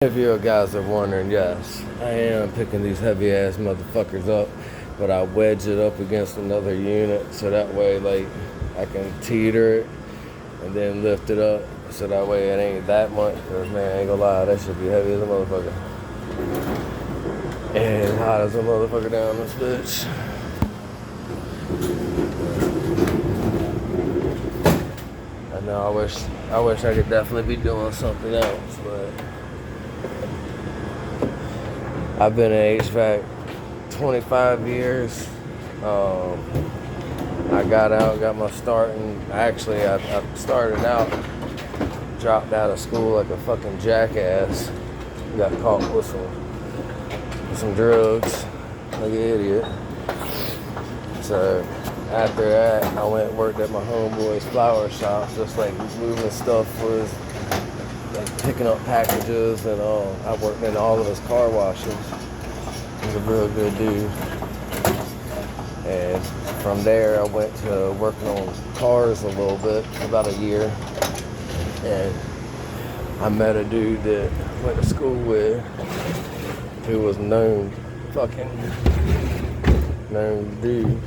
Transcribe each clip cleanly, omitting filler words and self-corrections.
If you guys are wondering, yes, I am picking these heavy ass motherfuckers up, but I wedge it up against another unit so that way, like, I can teeter it and then lift it up so that way it ain't that much. Cause man, I ain't gonna lie, that should be heavy as a motherfucker. And hot as a motherfucker down this bitch. I know I wish I could definitely be doing something else, but I've been in HVAC 25 years. I got out, got my start, and actually I started out, dropped out of school like a fucking jackass. Got caught with some drugs, like an idiot. So after that, I went and worked at my homeboy's flower shop, just like moving stuff for his, like picking up packages, and I worked in all of his car washes. He's a real good dude. And from there, I went to working on cars a little bit, about a year. And I met a dude that I went to school with who was known dude.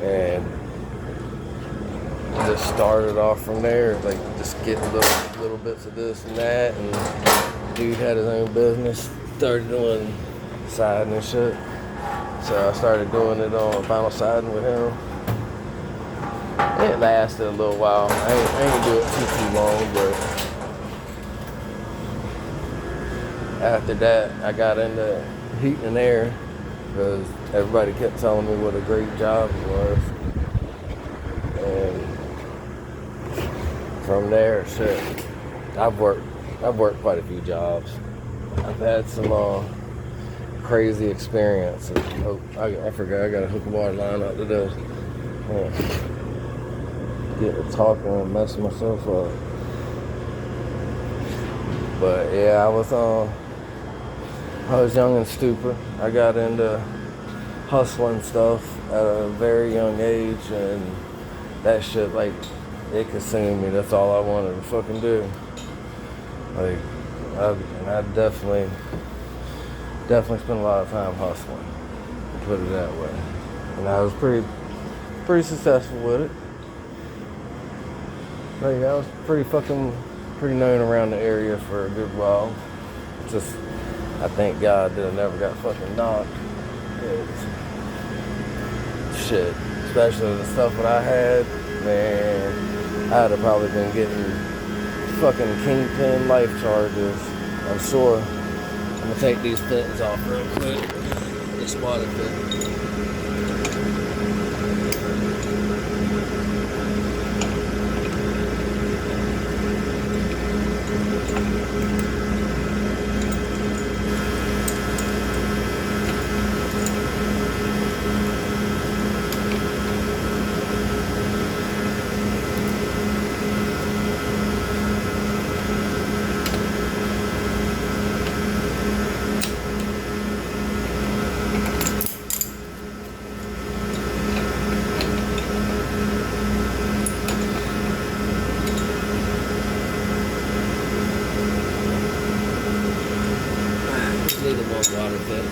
And just started off from there, like just getting little bits of this and that. And dude had his own business, started doing siding and shit. So I started doing it on vinyl siding with him. It lasted a little while. I ain't do it too long, but after that I got into heat and air because everybody kept telling me what a great job it was. And from there, shit, I've worked quite a few jobs. I've had some crazy experiences. Oh, I forgot I got to hook a water line up to this. Get to talking and messing myself up. But yeah, I was young and stupid. I got into hustling stuff at a very young age, and that shit, like, it consumed me. That's all I wanted to fucking do. Like, I definitely spent a lot of time hustling, to put it that way. And I was pretty successful with it. Like, I was pretty known around the area for a good while. Just, I thank God that I never got fucking knocked. Shit, especially the stuff that I had, man, I'd have probably been getting fucking kingpin life charges, I'm sure. I'm gonna take these fittings off real quick. This water fit. Need a more water fit.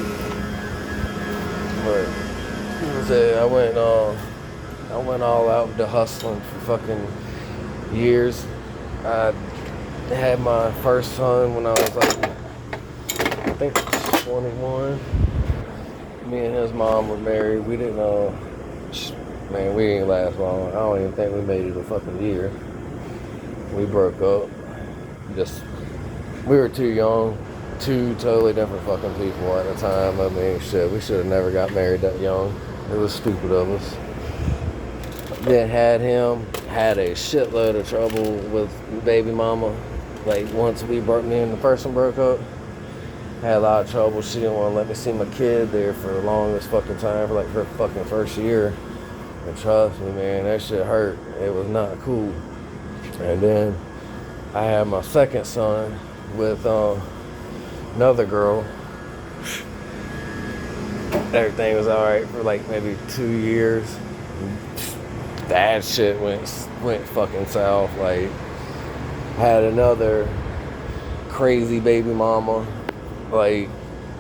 But I went all out with the hustling for fucking years. I had my first son when I was like, I think 21. Me and his mom were married. We didn't man, we didn't last long. I don't even think we made it a fucking year. We broke up. We were too young. Two totally different fucking people at the time. I mean, shit, we should have never got married that young. It was stupid of us. Then had a shitload of trouble with baby mama. Like, once me and the person broke up, had a lot of trouble. She didn't want to let me see my kid there for the longest fucking time, for like her fucking first year. And trust me, man, that shit hurt. It was not cool. And then I had my second son with another girl. Everything was alright for like maybe 2 years. That shit went fucking south. Like, had another crazy baby mama. Like,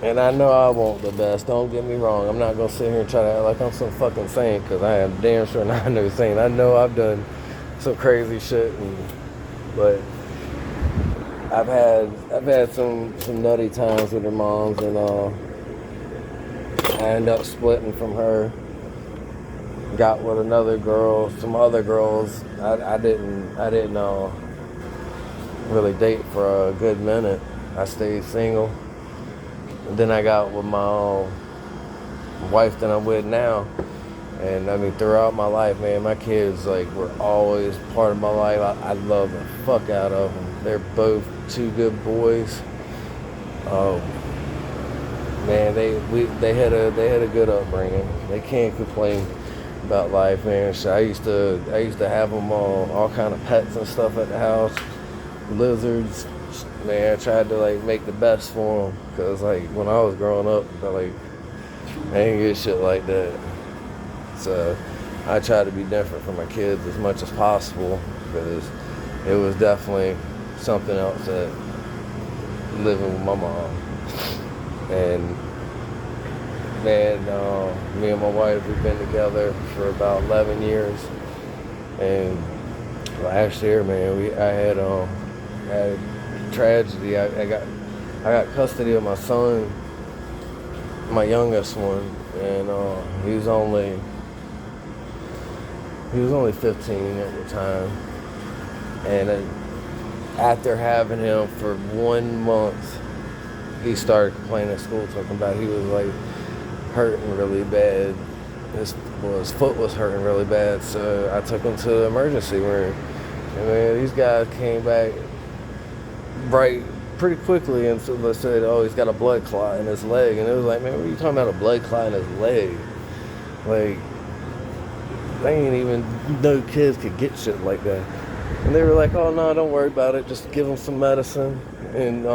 and I know I want the best. Don't get me wrong. I'm not gonna sit here and try to act like I'm some fucking saint, because I am damn sure not no saint. I know I've done some crazy shit, but I've had some nutty times with her moms, and I ended up splitting from her. Got with another girl, some other girls. I didn't really date for a good minute. I stayed single. And then I got with my wife that I'm with now. And I mean, throughout my life, man, my kids were always part of my life. I love the fuck out of them. They're both two good boys. Man, they had a good upbringing. They can't complain about life, man. So I used to have them all kind of pets and stuff at the house, lizards. Man, I tried to make the best for them, because when I was growing up, I didn't get shit like that. So I try to be different for my kids as much as possible, because it was definitely something else that living with my mom. And man, me and my wife, we've been together for about 11 years. And last year, man, I had a tragedy. I got custody of my son, my youngest one, and he was only 15 at the time. And after having him for 1 month, he started complaining at school, talking about he was hurting really bad. His foot was hurting really bad, so I took him to the emergency room. And man, these guys came back pretty quickly, and so they said, "Oh, he's got a blood clot in his leg." And it was like, man, what are you talking about, a blood clot in his leg? They ain't even no kids could get shit like that. And they were like, "Oh no, don't worry about it. Just give him some medicine, and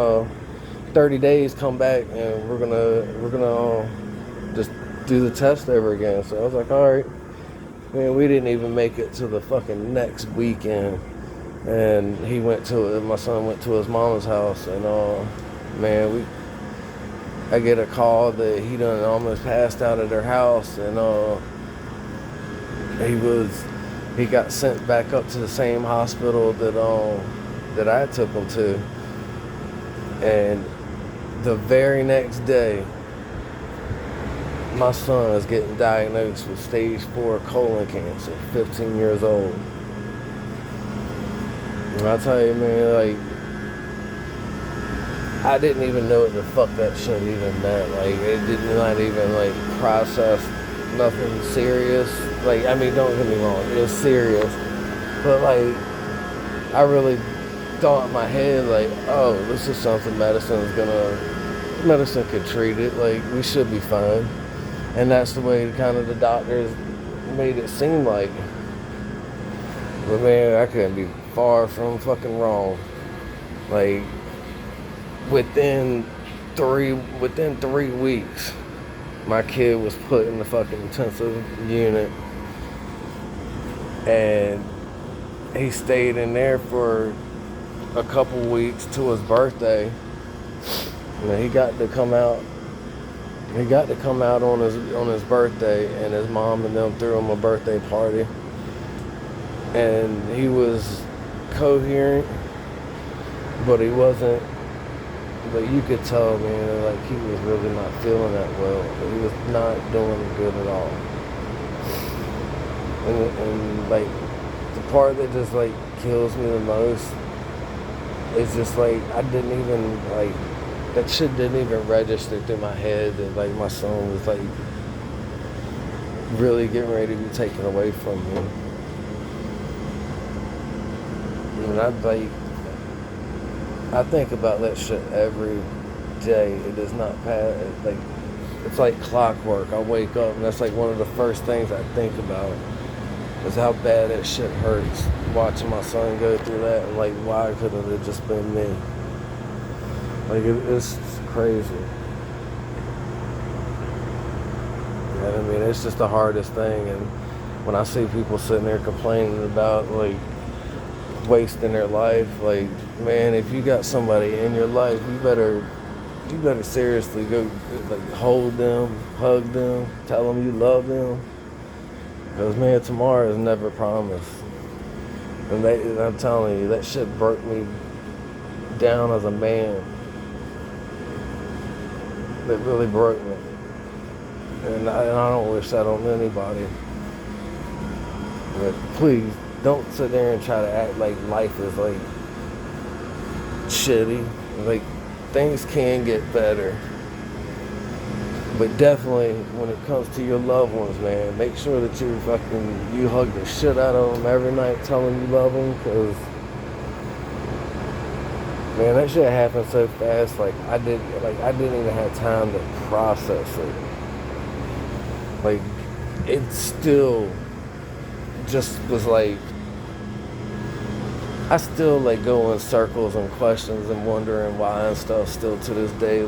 30 days, come back, and we're gonna just do the test over again." So I was like, all right. Man, we didn't even make it to the fucking next weekend, and my son went to his mama's house, and man, I get a call that he done almost passed out at her house, and he got sent back up to the same hospital that I took him to. And the very next day, my son is getting diagnosed with stage 4 colon cancer, 15 years old. And I tell you, man, I didn't even know what the fuck that shit even meant. It did not even process nothing serious. I mean, don't get me wrong, it was serious. But I really thought in my head, oh, this is something medicine could treat it. We should be fine. And that's the way kind of the doctors made it seem like. But man, I couldn't be far from fucking wrong. Within 3 weeks, my kid was put in the fucking intensive unit, and he stayed in there for a couple weeks to his birthday. And he got to come out. He got to come out on his birthday, and his mom and them threw him a birthday party. And he was coherent, but he wasn't. But you could tell, man, he was really not feeling that well. He was not doing good at all. And the part that just kills me the most is just I didn't even that shit didn't even register through my head that my son was really getting ready to be taken away from me. And I think about that shit every day. It does not pass. It's like clockwork. I wake up and that's one of the first things I think about is how bad that shit hurts. Watching my son go through that, and why couldn't it just been me? It's crazy. And I mean, it's just the hardest thing. And when I see people sitting there complaining about wasting their life. Like, man, if you got somebody in your life, you better seriously go, like, hold them, hug them, tell them you love them. Because, man, tomorrow is never promised. And I'm telling you, that shit broke me down as a man. It really broke me. And I don't wish that on anybody. But please, don't sit there and try to act like life is, like, shitty. Like, things can get better. But definitely, when it comes to your loved ones, man, make sure that you hug the shit out of them every night, tell them you love them, because, man, that shit happened so fast. I didn't even have time to process it. Like, it still just was like, I still, like, go in circles and questions and wondering why and stuff still to this day.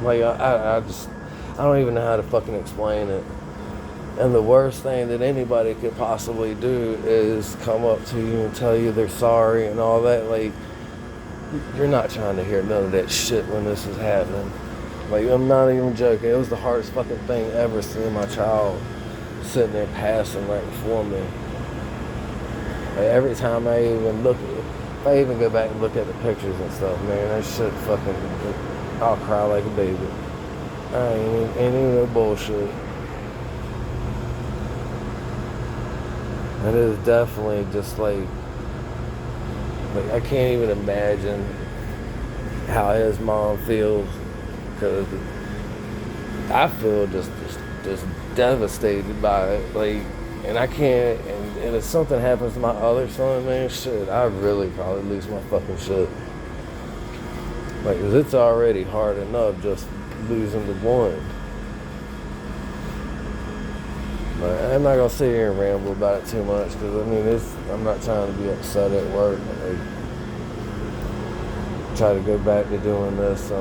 I don't even know how to fucking explain it. And the worst thing that anybody could possibly do is come up to you and tell you they're sorry and all that. Like, you're not trying to hear none of that shit when this is happening. Like, I'm not even joking. It was the hardest fucking thing ever, seeing my child sitting there passing right before me. Like, every time if I even go back and look at the pictures and stuff, man, that shit fucking, I'll cry like a baby. Ain't even no bullshit. And it is definitely just like I can't even imagine how his mom feels, because I feel just devastated by it. Like, and I can't, and if something happens to my other son, man, shit, I really probably lose my fucking shit. Like, 'cause it's already hard enough just losing the one. But I'm not gonna sit here and ramble about it too much, because I mean, I'm not trying to be upset at work. Like, try to go back to doing this.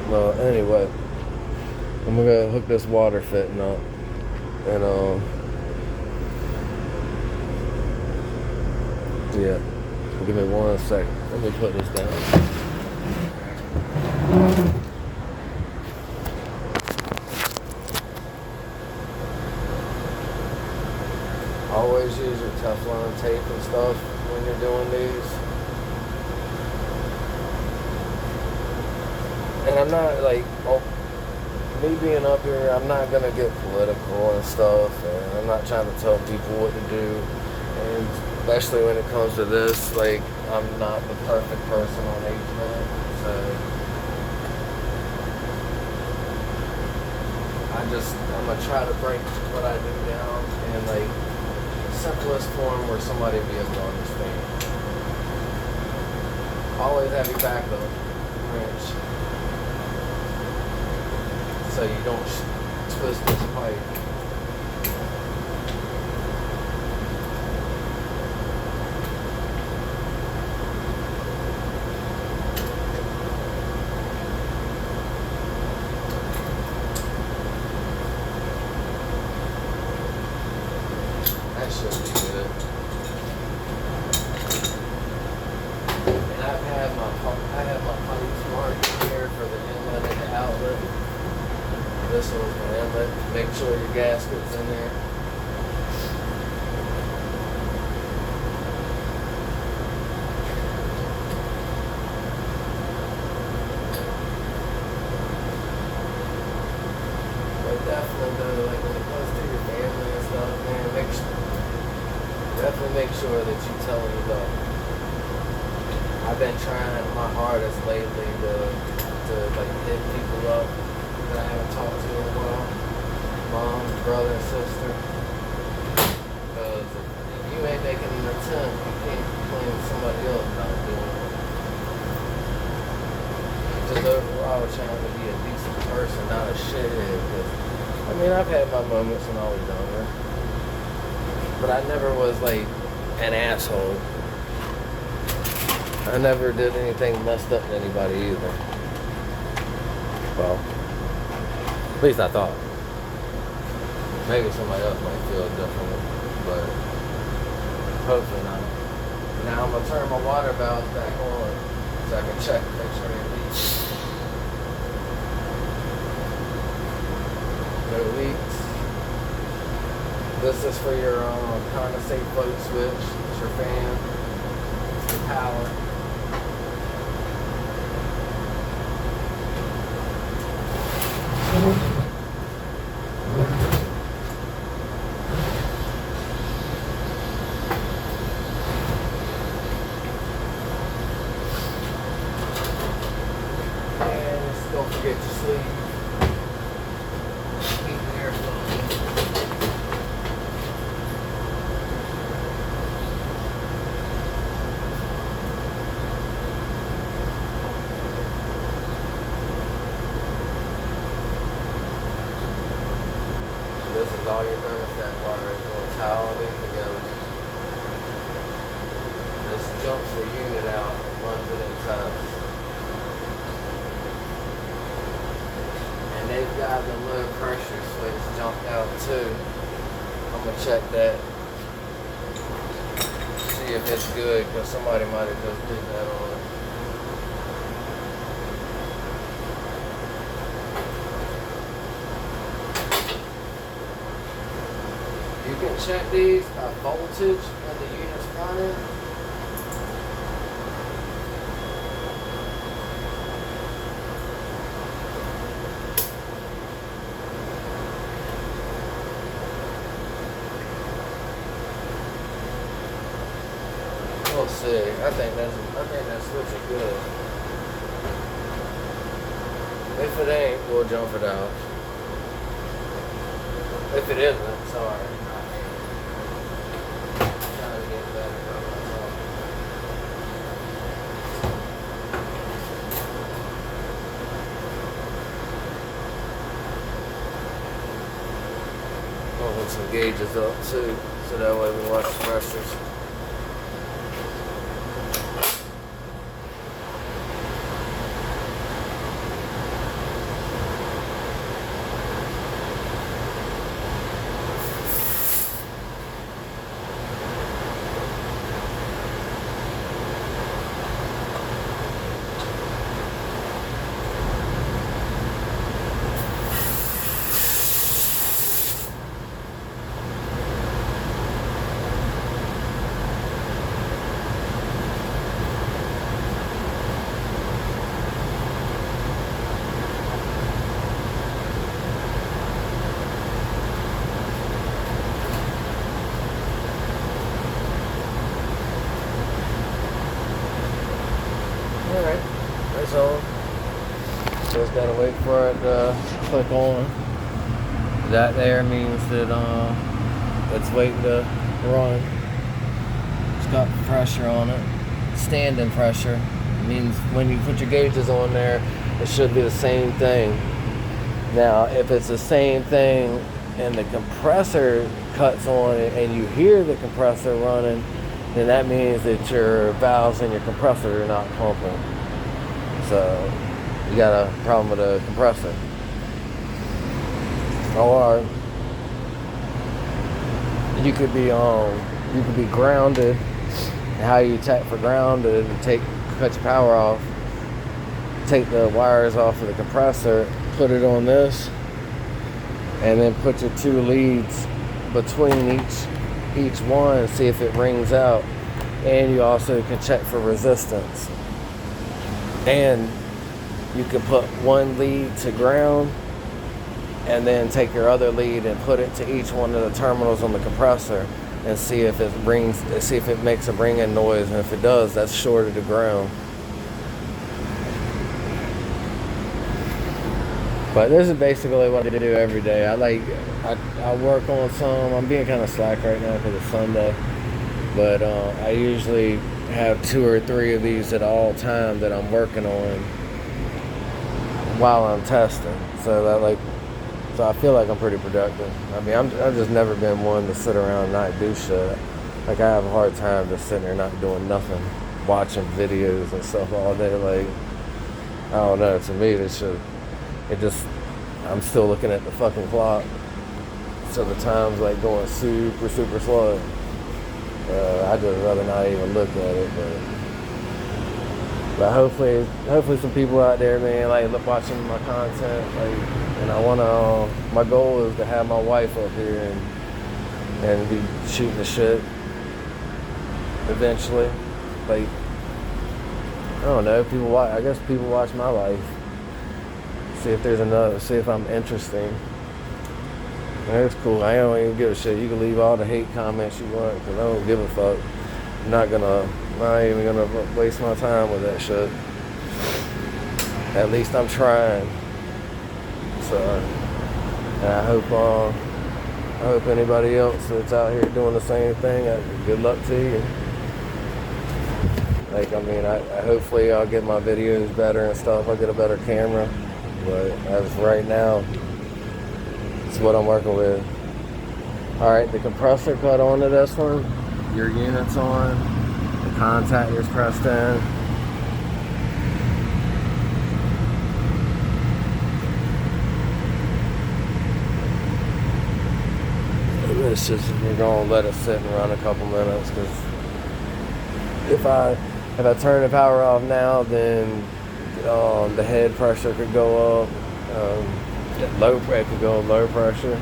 Well, anyway, I'm gonna hook this water fitting up, and yeah. Give me 1 second. Let me put this down. Always use your Teflon tape and stuff when you're doing these. And I'm not me being up here, I'm not gonna get political and stuff, and I'm not trying to tell people what to do. And especially when it comes to this, like, I'm not the perfect person on HVAC, so I'm gonna try to break what I do down in, like, simplest form where somebody will be able to understand. Always have your backup wrench, so you don't twist this pipe. That should be good. And I have my pipes marked here for the inlet and the outlet. This one's my inlet. Make sure your gasket's in there. But definitely though, like, when it comes to your family and stuff, man, definitely make sure that you tell them you love them. I've been trying my hardest lately to like hit people up that I haven't talked to in a while. Mom, brother, and sister. Because if you ain't making an attempt, you can't complain to somebody else not doing it. Just overall trying to be a decent person, not a shithead. Because, I mean, I've had my moments when I was younger. But I never was like an asshole. I never did anything messed up to anybody either. Well, at least I thought. Maybe somebody else might feel differently, but hopefully not. Now I'm gonna turn my water valves back on so I can check and make sure they leak. No leaks. This is for your condensate float switch. It's your fan. It's the power. Don't forget to sleep. Keep the air flowing. This is all your thermostat water. It's going to towel it together. This jumps the unit out and runs it inside. They've got the low pressure switch jumped out too. I'm gonna check that. See if it's good, because somebody might have just did that on it. You can check these by voltage when the unit's running. We'll see. I think that switch is good. If it ain't, we'll jump it out. If it isn't, sorry. I'm trying to get better about myself. I'll put some gauges up too, so that way we watch the pressures. Alright, that's on. Just gotta wait for it to click on. That there means that it's waiting to run. It's got pressure on it. Standing pressure. It means when you put your gauges on there, it should be the same thing. Now, if it's the same thing and the compressor cuts on it and you hear the compressor running, then that means that your valves and your compressor are not pumping. So you got a problem with the compressor. Or you could be grounded. How you check for grounded and cut your power off, take the wires off of the compressor, put it on this, and then put your two leads between each one and see if it rings out. And you also can check for resistance. And you can put one lead to ground and then take your other lead and put it to each one of the terminals on the compressor and see if it makes a ringing noise, and if it does, that's shorted to ground. But this is basically what I do every day. I work on some. I'm being kind of slack right now because it's Sunday, but I usually have 2 or 3 of these at all time that I'm working on while I'm testing. So I feel like I'm pretty productive. I mean, I've just never been one to sit around and not do shit. Like, I have a hard time just sitting there not doing nothing, watching videos and stuff all day. Like, I don't know. To me, I'm still looking at the fucking clock. most of the times like going super slow. I'd just rather not even look at it, but hopefully some people out there, man, like watching my content, like, and I wanna. My goal is to have my wife up here and be shooting the shit eventually. Like, I don't know, people watch. I guess people watch my life. See if there's another. See if I'm interesting. That's cool. I don't even give a shit. You can leave all the hate comments you want, because I don't give a fuck. I'm not even gonna waste my time with that shit. At least I'm trying. So, and I hope anybody else that's out here doing the same thing, good luck to you. Like, I mean, I hopefully I'll get my videos better and stuff. I'll get a better camera. But as of right now, it's what I'm working with. Alright, the compressor cut onto this one. Your unit's on. The contactor's pressed in. It's just, we're gonna let it sit and run a couple minutes, because if I turn the power off now, then the head pressure could go up. It could go low pressure.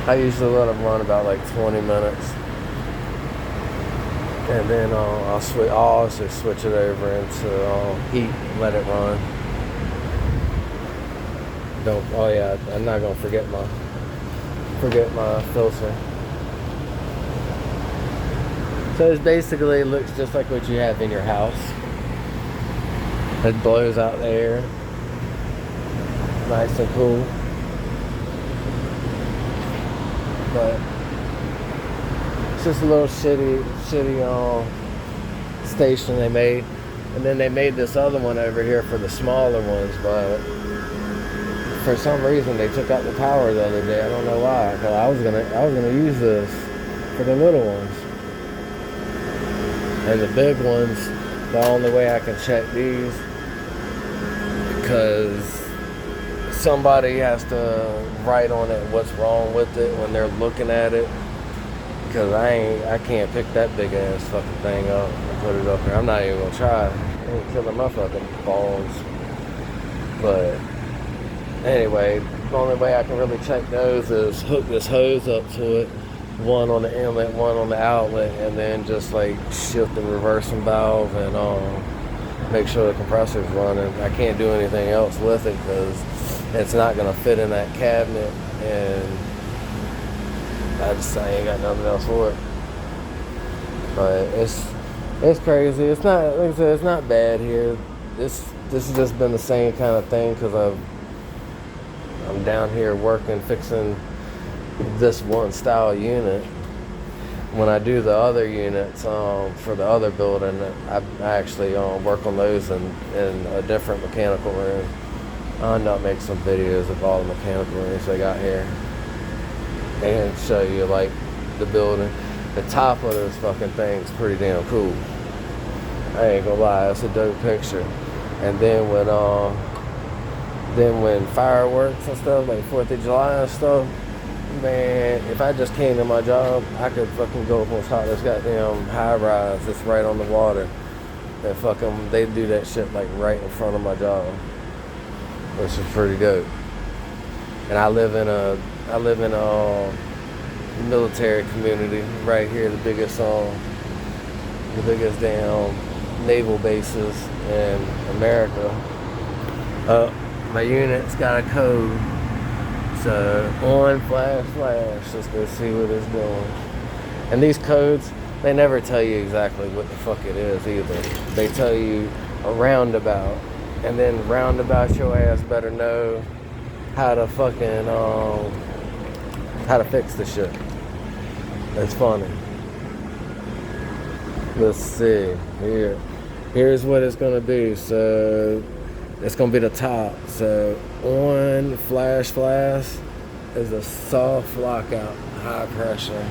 I usually let them run about like 20 minutes, and then I'll also switch it over into heat and let it run. I'm not gonna forget my filter. So it basically looks just like what you have in your house. It blows out the air, nice and cool. But it's just a little shitty station they made. And then they made this other one over here for the smaller ones, but for some reason they took out the power the other day. I don't know why. Cause I was gonna use this for the little ones. And the big ones, the only way I can check these, because somebody has to write on it what's wrong with it when they're looking at it, because I can't pick that big ass fucking thing up and put it up here. I'm not even gonna try. I ain't killing my fucking balls. But anyway, the only way I can really check those is hook this hose up to it, one on the inlet, one on the outlet, and then just like shift and reverse some valve and make sure the compressor's running. I can't do anything else with it because it's not gonna fit in that cabinet, and I ain't got nothing else for it. But it's crazy. It's not, like I said, it's not bad here. This has just been the same kind of thing because I'm down here working, fixing this one style unit. When I do the other units for the other building, I actually work on those in a different mechanical room. I'll end up making some videos of all the mechanical rooms they got here and show you like the building. The top of this fucking thing is pretty damn cool. I ain't gonna lie, it's a dope picture. And then when fireworks and stuff, like 4th of July and stuff, man, if I just came to my job, I could fucking go up on top of this goddamn high rise that's right on the water. And fucking, they do that shit like right in front of my job, which is pretty dope. And I live in a military community right here, the biggest damn naval bases in America. My unit's got a code. So on flash, let's go see what it's doing. And these codes, they never tell you exactly what the fuck it is either. They tell you a roundabout, and then roundabout your ass better know how to fucking how to fix the shit. It's funny. Let's see here. Here's what it's gonna be. So it's gonna be the top. So on flash is a soft lockout, high pressure.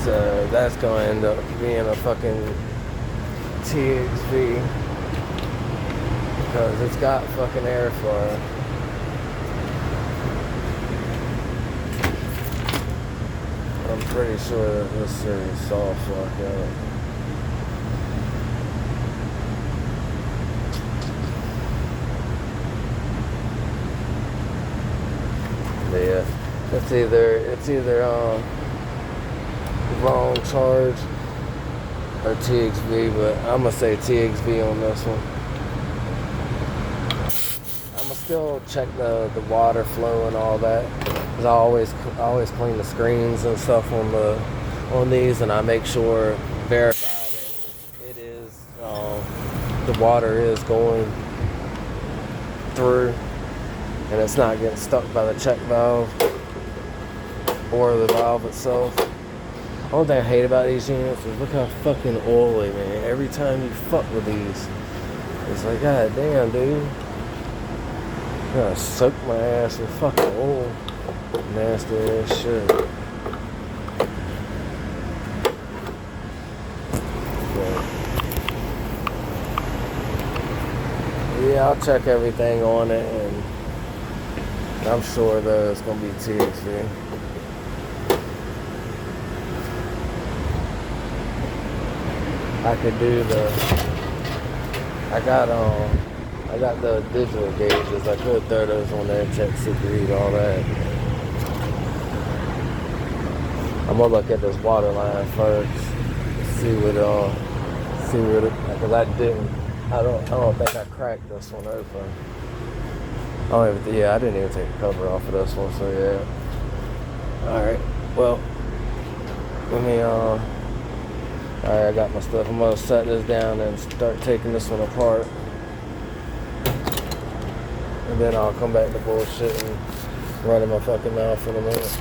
So that's gonna end up being a fucking TXV because it's got fucking airflow. I'm pretty sure that this is soft lock out. But yeah, it's either wrong charge or TXV, but I'm gonna say TXV on this one. I'm gonna still check the water flow and all that, because I always clean the screens and stuff on these, and I make sure verify that it is the water is going through and it's not getting stuck by the check valve or the valve itself. The only thing I hate about these units is look how fucking oily, man. Every time you fuck with these, it's like, god damn, dude. I'm gonna soak my ass with fucking oil. Nasty ass shit. But yeah, I'll check everything on it, and I'm sure that it's gonna be TXV. I could do I got the digital gauges. I could throw those on there, check super heat, all that. I'm gonna look at this water line first, because I don't think I cracked this one open. I didn't even take the cover off of this one, so yeah. Alright, well, alright, I got my stuff. I'm gonna set this down and start taking this one apart. And then I'll come back to bullshit and running my fucking mouth in a minute.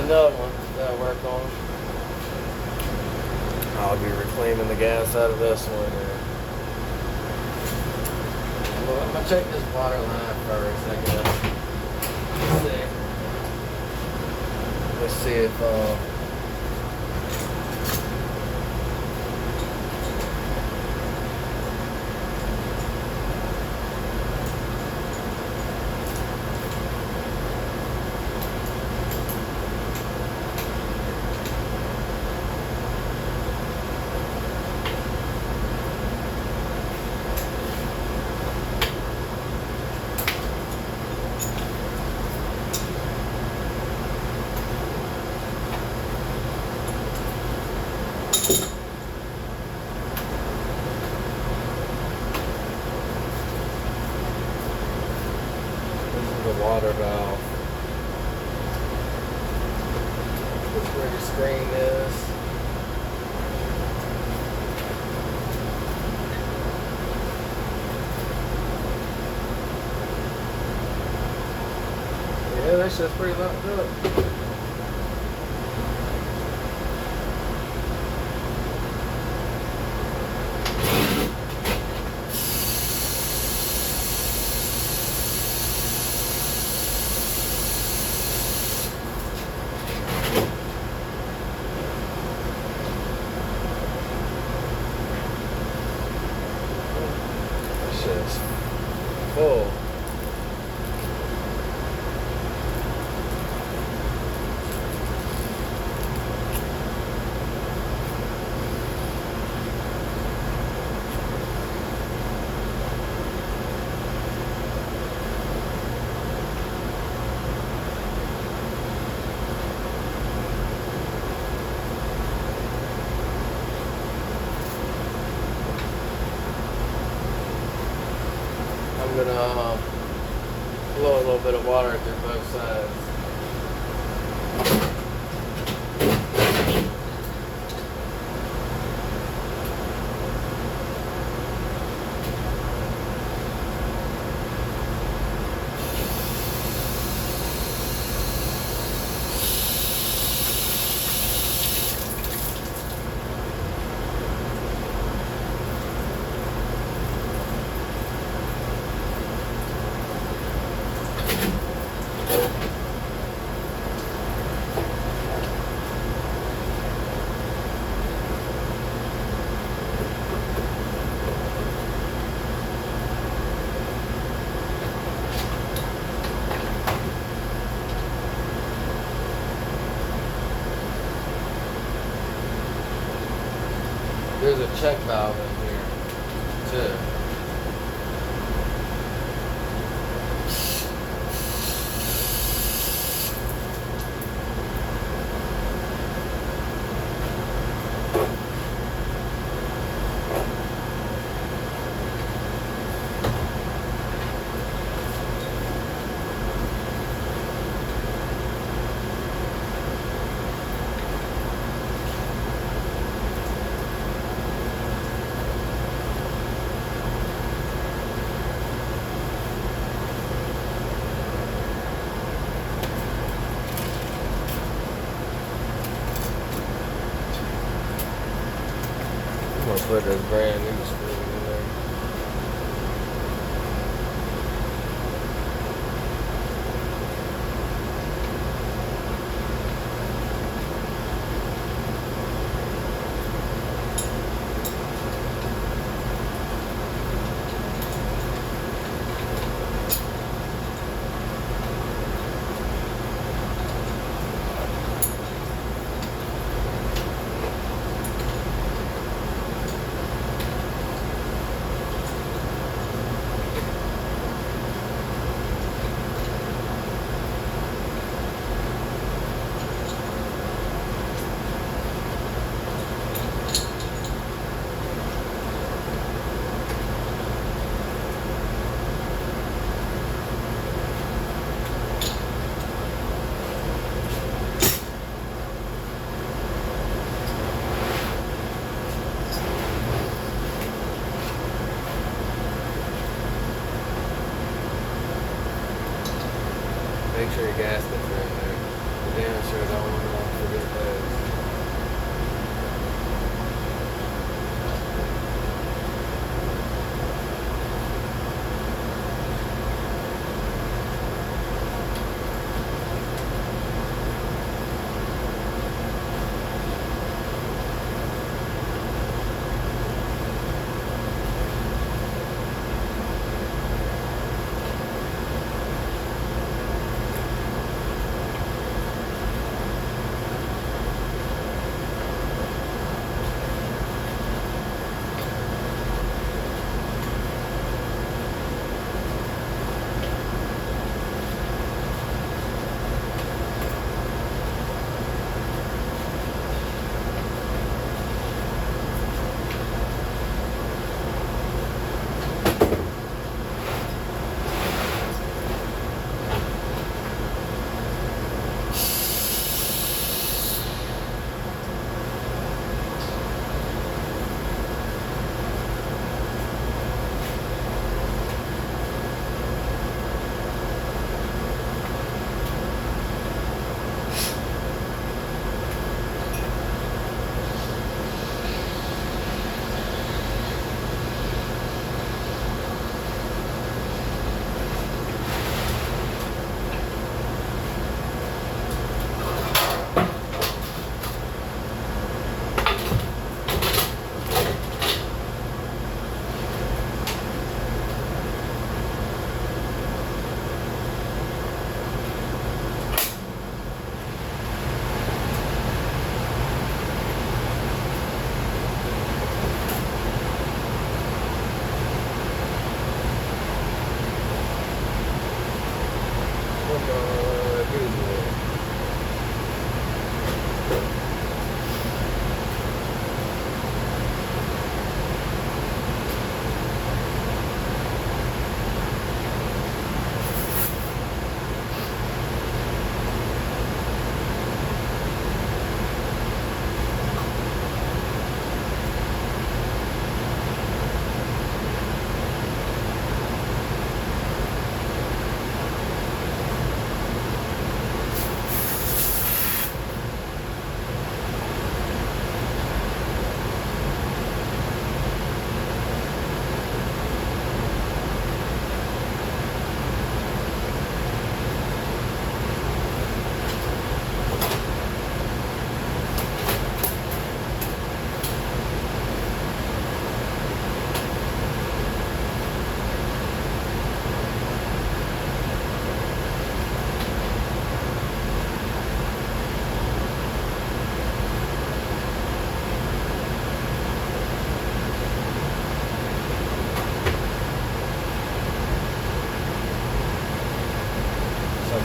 Another one that I work on. I'll be reclaiming the gas out of this one. Well, I'm gonna check this water line first, I guess. Let's see if water valve. That's where the screen is. Yeah, that shit's pretty locked up. That shit's full. I'm gonna blow a little bit of water through both sides. There's a check valve in here, too. I'm gonna put this brand new screw in there. Make sure your gaskets are in there. You're damn sure don't want to forget those.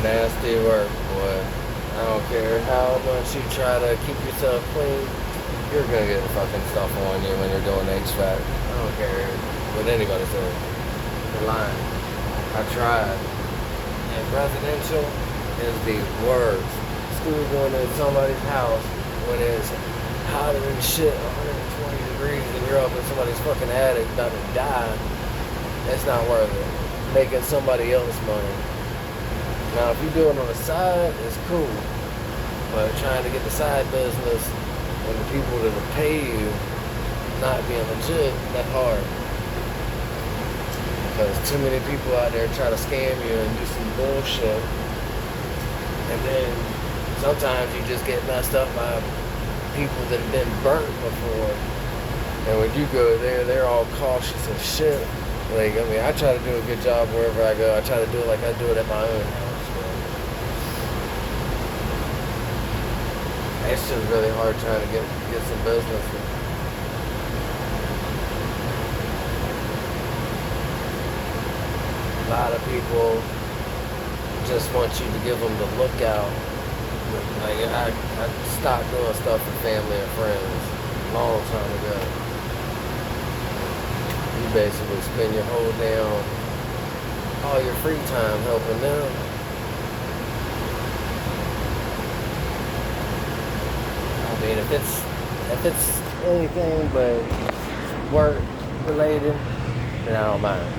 nasty work, boy. I don't care how much you try to keep yourself clean, you're gonna get fucking stuff on you when you're doing HVAC. I don't care what anybody says. They're lying. I tried. And residential is the worst. School going to somebody's house when it's hotter than shit, 120 degrees, and you're up in somebody's fucking attic about to die. It's not worth it. Making somebody else money. Now, if you do it on the side, it's cool. But trying to get the side business and the people that will pay you not being legit, that's hard. Because too many people out there try to scam you and do some bullshit. And then sometimes you just get messed up by people that have been burnt before. And when you go there, they're all cautious as shit. Like, I mean, I try to do a good job wherever I go. I try to do it like I do it at my own house. It's just really hard trying to get some business. A lot of people just want you to give them the lookout. Like, I stopped doing stuff for family and friends a long time ago. You basically spend your whole damn, all your free time helping them. I mean, if it's anything but work related, then I don't mind.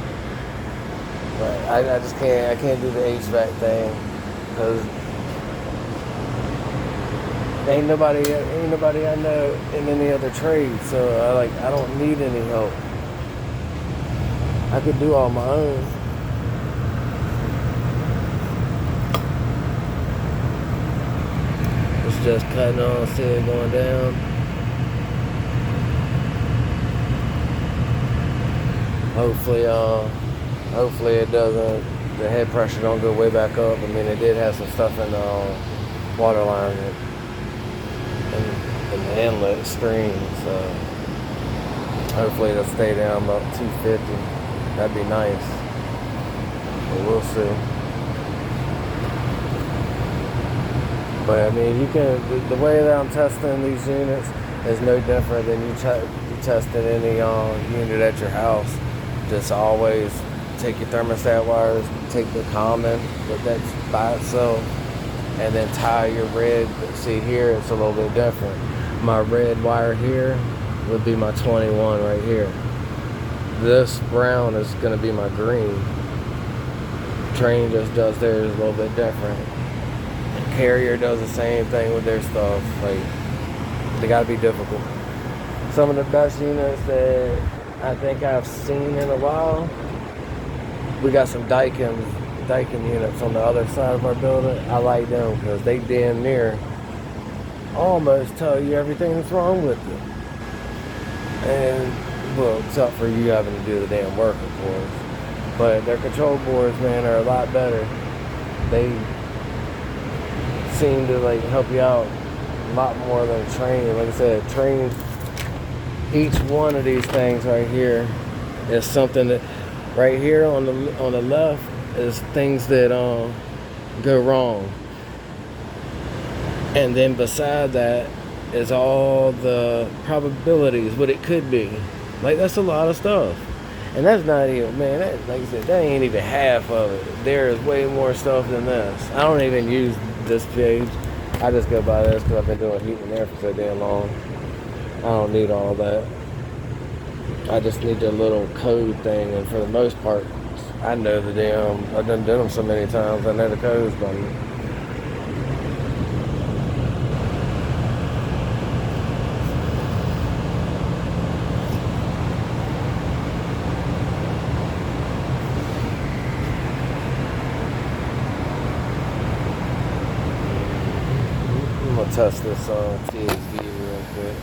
But I just can't do the HVAC thing because ain't nobody I know in any other trade. So I don't need any help. I could do all my own. It's just cutting on, see it going down. Hopefully it doesn't, the head pressure don't go way back up. I mean, it did have some stuff in the water line and the inlet screen, so hopefully it'll stay down about 250. That'd be nice, but we'll see. But I mean, you can, the way that I'm testing these units is no different than you testing any unit at your house. Just always take your thermostat wires, take the common, but that's by itself, and then tie your red. See here, it's a little bit different. My red wire here would be my 21 right here. This brown is going to be my green. Train just does theirs a little bit different. Carrier does the same thing with their stuff. Like, they got to be difficult. Some of the best units that I think I've seen in a while, we got some Daikin units on the other side of our building. I like them because they damn near almost tell you everything that's wrong with you. And, well, except for you having to do the damn work, of course. But their control boards, man, are a lot better. They seem to, like, help you out a lot more than a train. Like I said, train, each one of these things right here is something that, right here on the left is things that go wrong. And then beside that is all the probabilities, what it could be. Like, that's a lot of stuff. And that's not even, man, that, like I said, that ain't even half of it. There is way more stuff than this. I don't even use this page. I just go by this because I've been doing heat and air for so damn long. I don't need all that. I just need the little code thing, and for the most part, I know the damn, I've done them so many times, I know the codes by me. I'm gonna test this THD real quick.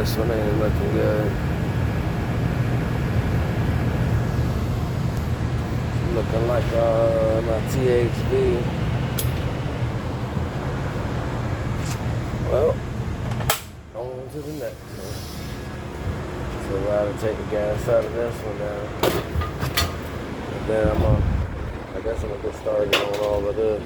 this one ain't looking good. Looking like my THV. Well, on to the next one. So we'll have to take the gas out of this one now. And then I guess I'm gonna get started on all of this.